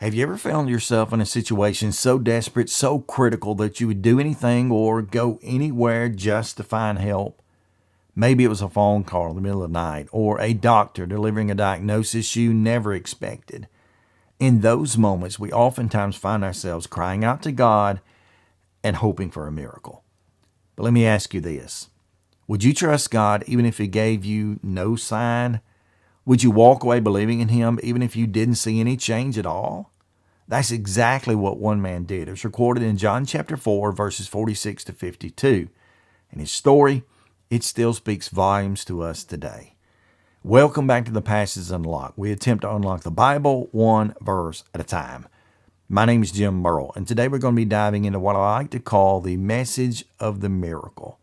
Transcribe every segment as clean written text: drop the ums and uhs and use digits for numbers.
Have you ever found yourself in a situation so desperate, so critical that you would do anything or go anywhere just to find help? Maybe it was a phone call in the middle of the night or a doctor delivering a diagnosis you never expected. In those moments, we oftentimes find ourselves crying out to God and hoping for a miracle. But let me ask you this. Would you trust God even if He gave you no sign? Would you walk away believing in Him even if you didn't see any change at all? That's exactly what one man did. It's recorded in John chapter 4, verses 46 to 52. And his story, it still speaks volumes to us today. Welcome back to the Passages Unlocked. We attempt to unlock the Bible one verse at a time. My name is Jim Murrell, and today we're going to be diving into what I like to call the message of the miracle.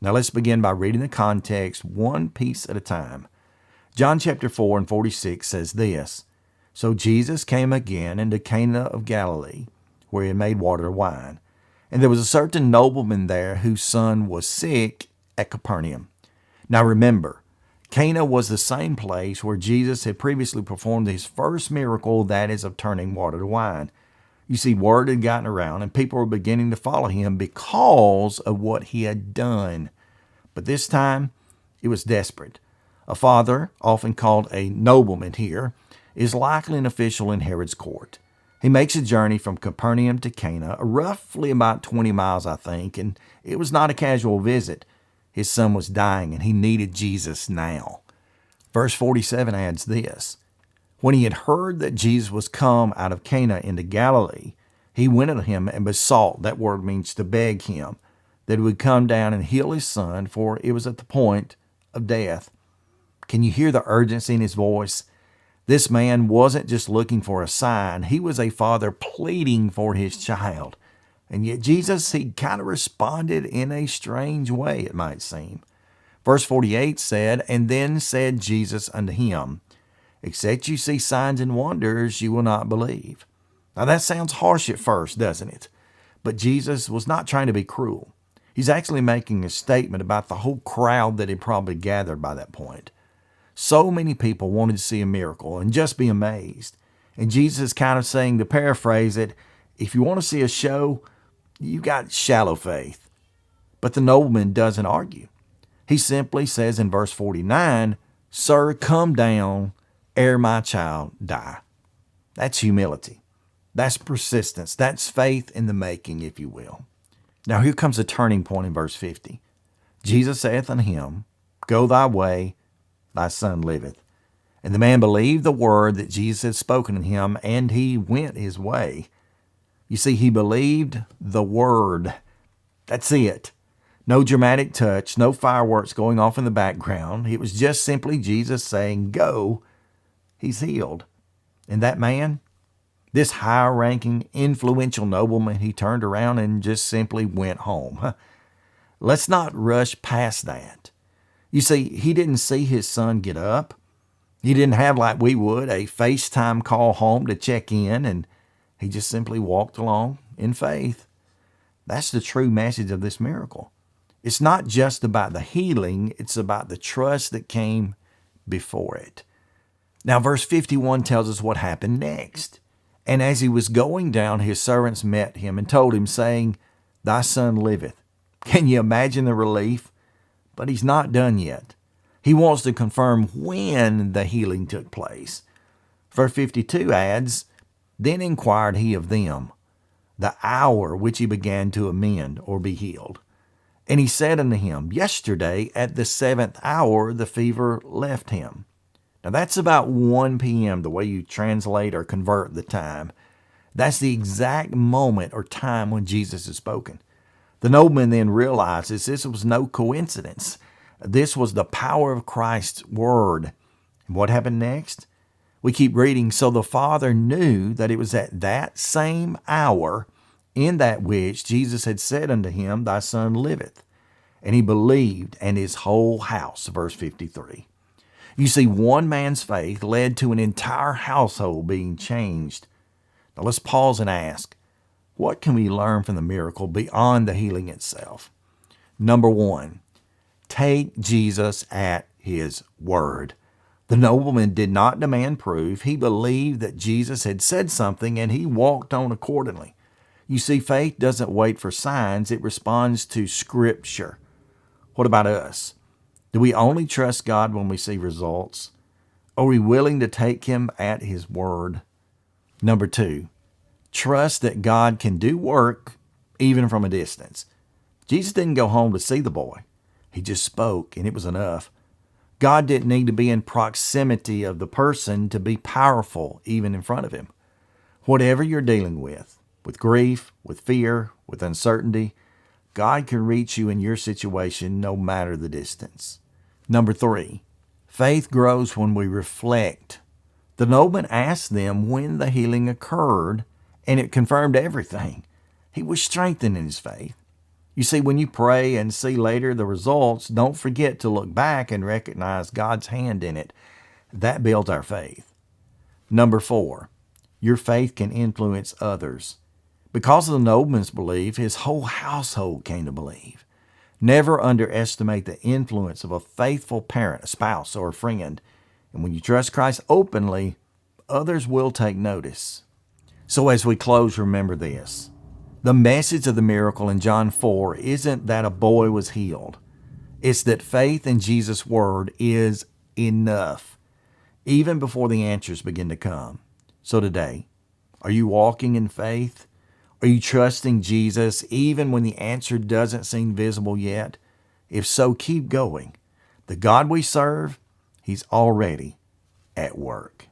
Now let's begin by reading the context one piece at a time. John chapter 4 and 46 says this, "So Jesus came again into Cana of Galilee, where he had made water to wine. And there was a certain nobleman there whose son was sick at Capernaum." Now remember, Cana was the same place where Jesus had previously performed his first miracle, that is, of turning water to wine. You see, word had gotten around and people were beginning to follow him because of what he had done. But this time, it was desperate. A father, often called a nobleman here, is likely an official in Herod's court. He makes a journey from Capernaum to Cana, roughly about 20 miles, I think, and it was not a casual visit. His son was dying, and he needed Jesus now. Verse 47 adds this, "When he had heard that Jesus was come out of Cana into Galilee, he went unto him and besought," that word means to beg him, "that he would come down and heal his son, for it was at the point of death." Can you hear the urgency in his voice? This man wasn't just looking for a sign. He was a father pleading for his child. And yet Jesus, he kind of responded in a strange way, it might seem. Verse 48 said, "And then said Jesus unto him, Except you see signs and wonders, you will not believe." Now that sounds harsh at first, doesn't it? But Jesus was not trying to be cruel. He's actually making a statement about the whole crowd that had probably gathered by that point. So many people wanted to see a miracle and just be amazed. And Jesus is kind of saying, to paraphrase it, if you want to see a show, you got shallow faith. But the nobleman doesn't argue. He simply says in verse 49, "Sir, come down ere my child die." That's humility. That's persistence. That's faith in the making, if you will. Now here comes a turning point in verse 50. "Jesus saith unto him, Go thy way, thy son liveth. And the man believed the word that Jesus had spoken to him, and he went his way." You see, he believed the word. That's it. No dramatic touch, no fireworks going off in the background. It was just simply Jesus saying, "Go." He's healed. And that man, this high-ranking, influential nobleman, he turned around and just simply went home. Let's not rush past that. You see, he didn't see his son get up. He didn't have, like we would, a FaceTime call home to check in, and he just simply walked along in faith. That's the true message of this miracle. It's not just about the healing, it's about the trust that came before it. Now, verse 51 tells us what happened next. "And as he was going down, his servants met him and told him, saying, Thy son liveth." Can you imagine the relief? But he's not done yet. He wants to confirm when the healing took place. Verse 52 adds, "Then inquired he of them the hour which he began to amend or be healed. And he said unto him, Yesterday at the 7th hour the fever left him." Now that's about 1 p.m., the way you translate or convert the time. That's the exact moment or time when Jesus had spoken. The nobleman then realizes this was no coincidence. This was the power of Christ's word. And what happened next? We keep reading. "So the father knew that it was at that same hour in that which Jesus had said unto him, Thy son liveth. And he believed, and his whole house." Verse 53. You see, one man's faith led to an entire household being changed. Now let's pause and ask, what can we learn from the miracle beyond the healing itself? Number one, take Jesus at his word. The nobleman did not demand proof. He believed that Jesus had said something and he walked on accordingly. You see, faith doesn't wait for signs, it responds to Scripture. What about us? Do we only trust God when we see results? Are we willing to take Him at His word? Number 2, trust that God can do work even from a distance. Jesus didn't go home to see the boy. He just spoke, and it was enough. God didn't need to be in proximity of the person to be powerful even in front of him. Whatever you're dealing with grief, with fear, with uncertainty, God can reach you in your situation no matter the distance. Number 3, faith grows when we reflect. The nobleman asked them when the healing occurred, and it confirmed everything. He was strengthened in his faith. You see, when you pray and see later the results, don't forget to look back and recognize God's hand in it. That builds our faith. Number 4, your faith can influence others. Because of the nobleman's belief, his whole household came to believe. Never underestimate the influence of a faithful parent, a spouse, or a friend. And when you trust Christ openly, others will take notice. So as we close, remember this. The message of the miracle in John 4 isn't that a boy was healed. It's that faith in Jesus' word is enough, even before the answers begin to come. So today, are you walking in faith? Are you trusting Jesus even when the answer doesn't seem visible yet? If so, keep going. The God we serve, He's already at work.